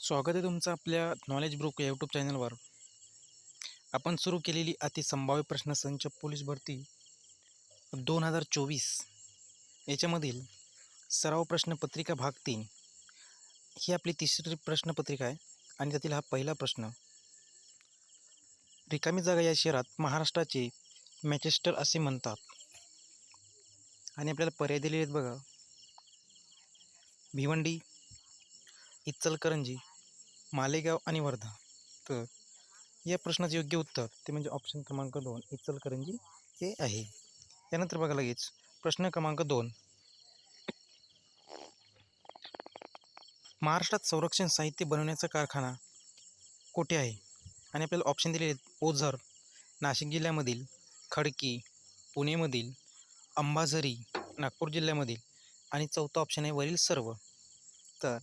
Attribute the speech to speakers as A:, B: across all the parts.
A: स्वागत आहे तुमचं आपल्या नॉलेज ग्रुप या यूट्यूब चॅनलवर. आपण सुरू केलेली अतिसंभाव्य प्रश्नसंच पोलीस भरती 2024 याच्यामधील सराव प्रश्नपत्रिका भाग 3 ही आपली तिसरी प्रश्नपत्रिका आहे आणि त्यातील हा पहिला प्रश्न. रिकामी जागा या शहरात महाराष्ट्राचे मँचेस्टर असे म्हणतात आणि आपल्याला पर्याय दिलेले आहेत बघा. भिवंडी, इचलकरंजी, मालेगाव आणि वर्धा. तर या प्रश्नाचे योग्य उत्तर ते म्हणजे ऑप्शन क्रमांक 2 इचलकरंजी हे आहे. त्यानंतर बघा लगेच प्रश्न क्रमांक 2. महाराष्ट्रात संरक्षण साहित्य बनवण्याचा कारखाना कोठे आहे? आणि आपल्याला ऑप्शन दिलेले आहेत. ओझर, नाशिक जिल्ह्यामधील, खडकी, पुणेमधील, अंबाझरी, नागपूर जिल्ह्यामधील आणि चौथा ऑप्शन आहे वरील सर्व. तर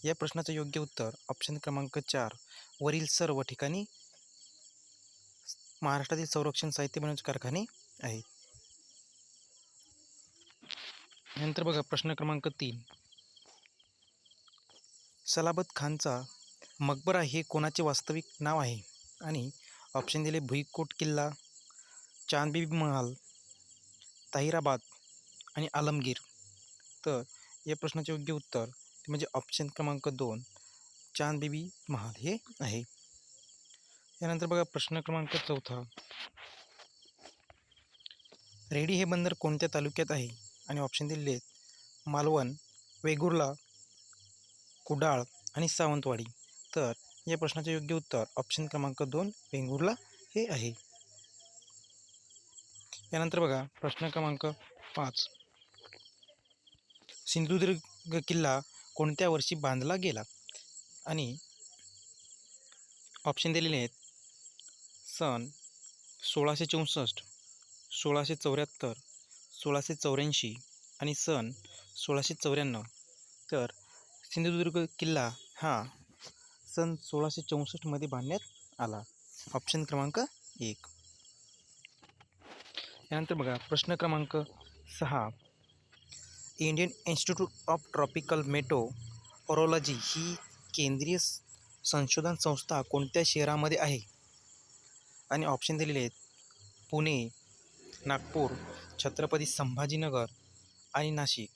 A: या प्रश्नाचं योग्य उत्तर ऑप्शन क्रमांक 4 वरील सर्व ठिकाणी महाराष्ट्रातील संरक्षण साहित्य बनवण्याचे कारखाने आहेत. नंतर बघा प्रश्न क्रमांक 3. सलाबत खानचा मकबरा हे कोणाचे वास्तविक नाव आहे? आणि ऑप्शन दिले भुईकोट किल्ला, चांदबिबी महाल, ताहिराबाद आणि आलमगीर. तर या प्रश्नाचे योग्य उत्तर ते म्हणजे ऑप्शन क्रमांक 2 चांदबिबी महाल हे आहे. यानंतर बघा प्रश्न क्रमांक 4. रेडी हे बंदर कोणत्या तालुक्यात आहे? आणि ऑप्शन दिलेले आहेत. मालवण, वेंगुर्ला, कुडाळ आणि सावंतवाडी. तर या प्रश्नाचे योग्य उत्तर ऑप्शन क्रमांक 2 वेंगुर्ला हे आहे. यानंतर बघा प्रश्न क्रमांक 5. सिंधुदुर्ग किल्ला कोणत्या वर्षी बांधला गेला? आणि ऑप्शन दिलेले आहेत. सन 1664, 1674, 1684 आणि सन 1694. तर सिंधुदुर्ग किल्ला हा सन 1664मध्ये बांधण्यात आला. ऑप्शन क्रमांक 1. यानंतर बघा प्रश्न क्रमांक 6. इंडियन इन्स्टिट्यूट ऑफ ट्रॉपिकल मेटोऑरोलॉजी ही केंद्रीय संशोधन संस्था कोणत्या शहरामध्ये आहे? आणि ऑप्शन दिलेले आहेत. पुणे, नागपूर, छत्रपती संभाजीनगर आणि नाशिक.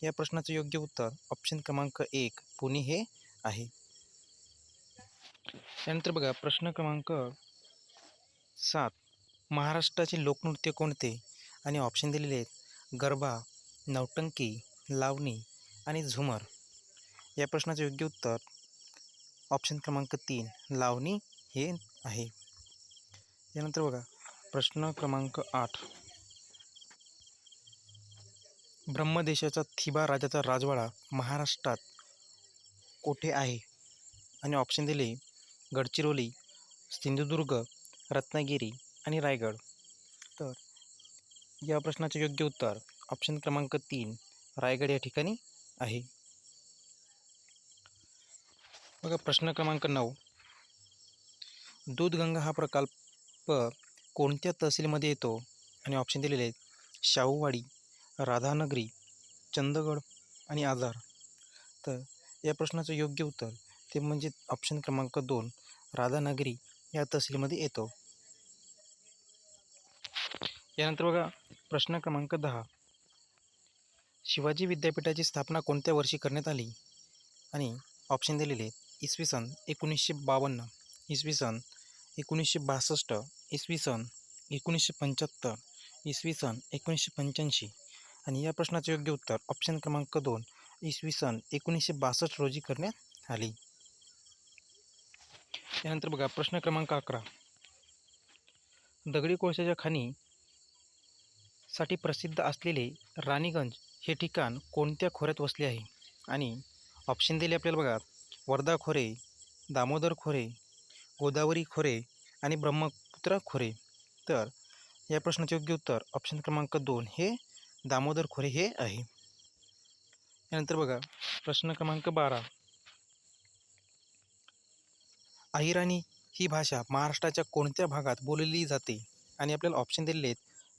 A: या प्रश्नाचं योग्य उत्तर ऑप्शन क्रमांक 1 पुणे हे आहे. त्यानंतर बघा प्रश्न क्रमांक 7. महाराष्ट्राचे लोकनृत्य कोणते? आणि ऑप्शन दिलेले आहेत. गरबा, नौटंकी, लावणी आणि झुमर. या प्रश्नाचं योग्य उत्तर ऑप्शन क्रमांक 3 लावणी हे आहे. यानंतर बघा प्रश्न क्रमांक 8. ब्रह्मदेशाचा थिबा राजाचा राजवाडा महाराष्ट्रात कोठे आहे? आणि ऑप्शन दिले. गडचिरोली, सिंधुदुर्ग, रत्नागिरी आणि रायगड. तर या प्रश्नाचे योग्य उत्तर ऑप्शन क्रमांक 3 रायगड या ठिकाणी आहे. बघा प्रश्न क्रमांक 9. दूधगंगा हा प्रकल्प कोणत्या तहसीलमध्ये येतो? आणि ऑप्शन दिलेले आहेत. शाहूवाडी, राधानगरी, चंदगड आणि आझार. तर या प्रश्नाचं योग्य उत्तर ते म्हणजे ऑप्शन क्रमांक 2 राधानगरी या तहसीलमध्ये येतो. यानंतर बघा प्रश्न क्रमांक 10. शिवाजी विद्यापीठाची स्थापना कोणत्या वर्षी करण्यात आली? आणि ऑप्शन दिलेले आहेत. इसवी सन 1952, इसवी सन 1962, इसवी सन 1975, इसवी सन 1985. आणि या प्रश्नाचे योग्य उत्तर ऑप्शन क्रमांक 2 इसवी सन 1962 रोजी करण्यात आली. यानंतर बघा प्रश्न क्रमांक 11. दगडी कोळशाच्या खाणीसाठी प्रसिद्ध असलेले राणीगंज हे ठिकाण कोणत्या खोऱ्यात वसले आहे? आणि ऑप्शन दिले आपल्याला बघा. वर्धा खोरे, दामोदर खोरे, गोदावरी खोरे आणि ब्रह्मपुत्रा खोरे. तर या प्रश्नाचे योग्य उत्तर ऑप्शन क्रमांक 2 हे दामोदर खोरे हे आहे. यानंतर बघा प्रश्न क्रमांक 12. अहिराणी ही भाषा महाराष्ट्राच्या कोणत्या भागात बोलली जाते? आणि आपल्याला ऑप्शन दिलेले आहेत.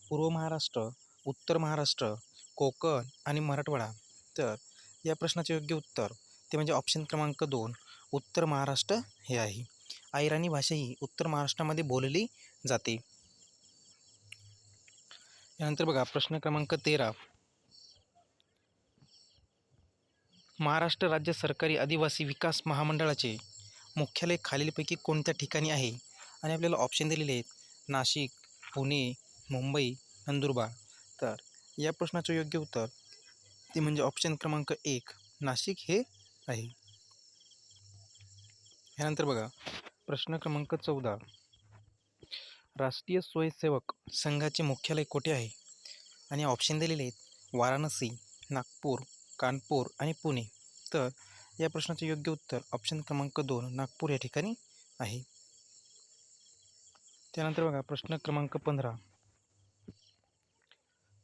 A: पूर्व महाराष्ट्र, उत्तर महाराष्ट्र, कोकण आणि मराठवाडा. तर या प्रश्नाचे योग्य उत्तर ते म्हणजे ऑप्शन क्रमांक 2 उत्तर महाराष्ट्र हे आहे. अहिराणी भाषा ही उत्तर महाराष्ट्रामध्ये बोलली जाते. यानंतर बघा प्रश्न क्रमांक 13. महाराष्ट्र राज्य सरकारी आदिवासी विकास महामंडळाचे मुख्यालय खालीलपैकी कोणत्या ठिकाणी आहे? आणि आपल्याला ऑप्शन दिलेले आहेत नाशिक, पुणे, मुंबई, नंदुरबार. तर या प्रश्नाचं योग्य उत्तर ते म्हणजे ऑप्शन क्रमांक 1 नाशिक हे आहे. यानंतर बघा प्रश्न क्रमांक 14. राष्ट्रीय स्वयंसेवक संघाचे मुख्यालय कुठे आहे? आणि ऑप्शन दिलेले आहेत वाराणसी, नागपूर, कानपूर आणि पुणे. तर या प्रश्नाचे योग्य उत्तर ऑप्शन क्रमांक 2 नागपूर या ठिकाणी आहे. त्यानंतर बघा प्रश्न क्रमांक 15.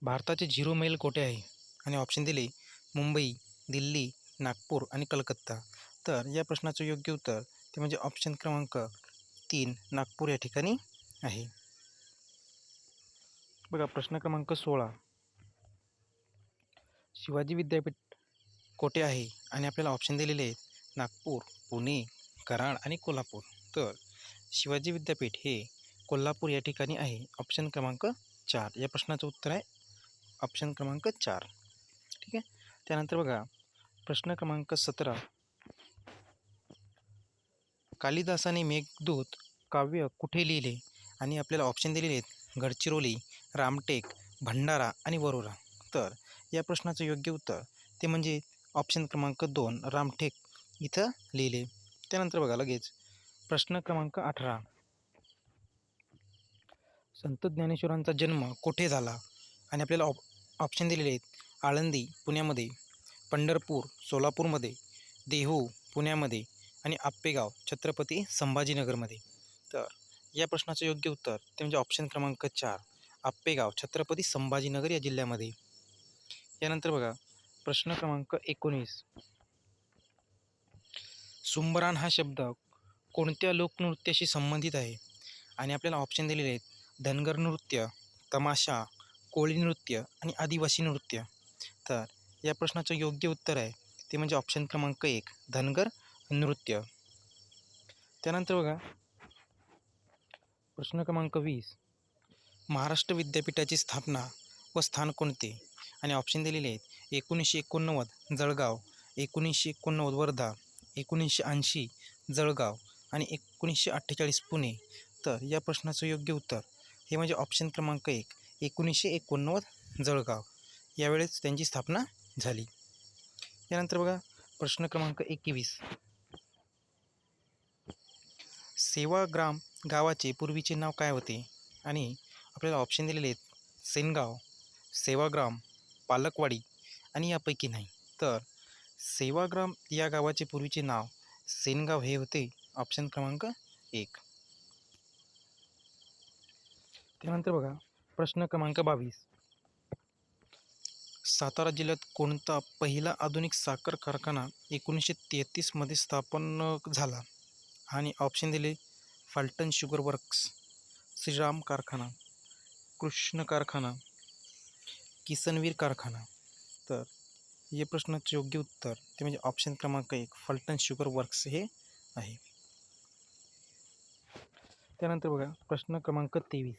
A: भारताचे 0 मैल कोठे आहे? आणि ऑप्शन दिले मुंबई, दिल्ली, नागपूर आणि कलकत्ता. तर या प्रश्नाचं योग्य उत्तर ते म्हणजे ऑप्शन क्रमांक 3 नागपूर या ठिकाणी आहे. बघा प्रश्न क्रमांक 16. शिवाजी विद्यापीठ कोठे आहे? आणि आपल्याला ऑप्शन दिलेले आहेत नागपूर, पुणे, कराड आणि कोल्हापूर. तर शिवाजी विद्यापीठ हे कोल्हापूर या ठिकाणी आहे. ऑप्शन क्रमांक 4 या प्रश्नाचं उत्तर आहे ऑप्शन क्रमांक 4. ठीक आहे. त्यानंतर बघा प्रश्न क्रमांक 17. कालिदासाने मेघदूत काव्य कुठे लिहिले? आणि आपल्याला ऑप्शन दिलेले आहेत गडचिरोली, रामटेक, भंडारा आणि वरोरा. तर या प्रश्नाचं योग्य उत्तर ते म्हणजे ऑप्शन क्रमांक 2 रामटेक इथं लिहिले. त्यानंतर बघा लगेच प्रश्न क्रमांक 18. संत ज्ञानेश्वरांचा जन्म कुठे झाला? आणि आपल्याला ऑप्शन दिलेले आहेत आळंदी पुण्यामध्ये, पंढरपूर सोलापूरमध्ये, देहू पुण्यामध्ये आणि आप्पेगाव छत्रपती संभाजीनगरमध्ये. तर या प्रश्नाचं योग्य उत्तर ते म्हणजे ऑप्शन क्रमांक 4 आप्पेगाव छत्रपती संभाजीनगर या जिल्ह्यामध्ये. यानंतर बघा प्रश्न क्रमांक 19. सुंबरान हा शब्द कोणत्या लोकनृत्याशी संबंधित आहे? आणि आपल्याला ऑप्शन दिलेले आहेत धनगर नृत्य, तमाशा, कोळी नृत्य आणि आदिवासी नृत्य. तर या प्रश्नाचं योग्य उत्तर आहे ते म्हणजे ऑप्शन क्रमांक 1 धनगर नृत्य. त्यानंतर बघा प्रश्न क्रमांक 20. महाराष्ट्र विद्यापीठाची स्थापना व स्थान कोणते? आणि ऑप्शन दिलेले आहेत 1989 जळगाव, 1989 वर्धा, 1980 जळगाव आणि 1948 पुणे. तर या प्रश्नाचं योग्य उत्तर हे म्हणजे ऑप्शन क्रमांक 1 1989 जळगाव यावेळेस त्यांची स्थापना झाली. यानंतर बघा प्रश्न क्रमांक 21. सेवाग्राम गावाचे पूर्वीचे नाव काय होते? आणि आपल्याला ऑप्शन दिलेले आहेत सेनगाव, सेवाग्राम, पालकवाडी आणि यापैकी नाही. तर सेवाग्राम या गावाचे पूर्वीचे नाव सेनगाव हे होते ऑप्शन क्रमांक 1. त्यानंतर बघा प्रश्न क्रमांक 22. सातारा जिल्ह्यात कोणता पहिला आधुनिक साखर कारखाना 1933 स्थापन झाला? आणि ऑप्शन दिले फलटण शुगर वर्क्स, श्रीराम कारखाना, कृष्ण कारखाना, किसनवीर कारखाना. तर या प्रश्नाचे योग्य उत्तर ते म्हणजे ऑप्शन क्रमांक 1 फलटण शुगर वर्क्स हे आहे. त्यानंतर बघा प्रश्न क्रमांक 23.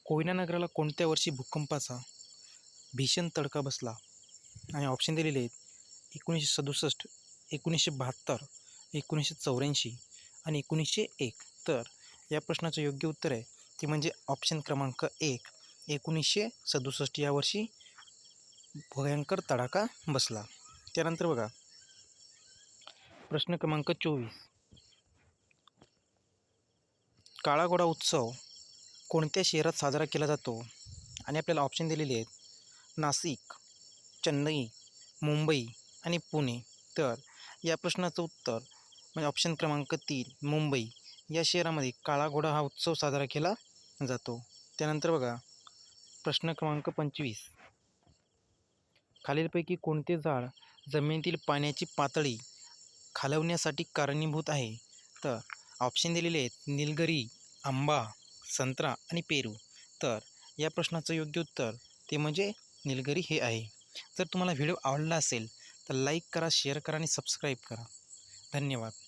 A: कोयना नगराला कोणत्या वर्षी भूकंपाचा भीषण तडका बसला? आणि ऑप्शन दिलेले आहेत 1967, 1972, 1984 आणि 1901. तर या प्रश्नाचं योग्य उत्तर आहे ते म्हणजे ऑप्शन क्रमांक 1 1967 या वर्षी भयंकर तडाखा बसला. त्यानंतर बघा प्रश्न क्रमांक 24. काळा घोडा उत्सव कोणत्या शहरात साजरा केला जातो? आणि आपल्याला ऑप्शन दिलेले आहेत नाशिक, चेन्नई, मुंबई आणि पुणे. तर या प्रश्नाचं उत्तर म्हणजे ऑप्शन क्रमांक 3 मुंबई या शहरामध्ये काळा घोडा हा उत्सव साजरा केला जातो. त्यानंतर बघा प्रश्न क्रमांक 25. खालीलपैकी कोणते झाड जमिनीतील पाण्याची पातळी खालवण्यासाठी कारणीभूत आहे? तर ऑप्शन दिलेले आहेत निलगिरी, आंबा, संत्रा आणि पेरू. तर या प्रश्नाचं योग्य उत्तर ते म्हणजे निलगिरी हे आहे. जर तुम्हाला व्हिडिओ आवडला असेल तर लाईक करा, शेअर करा आणि सबस्क्राईब करा. धन्यवाद.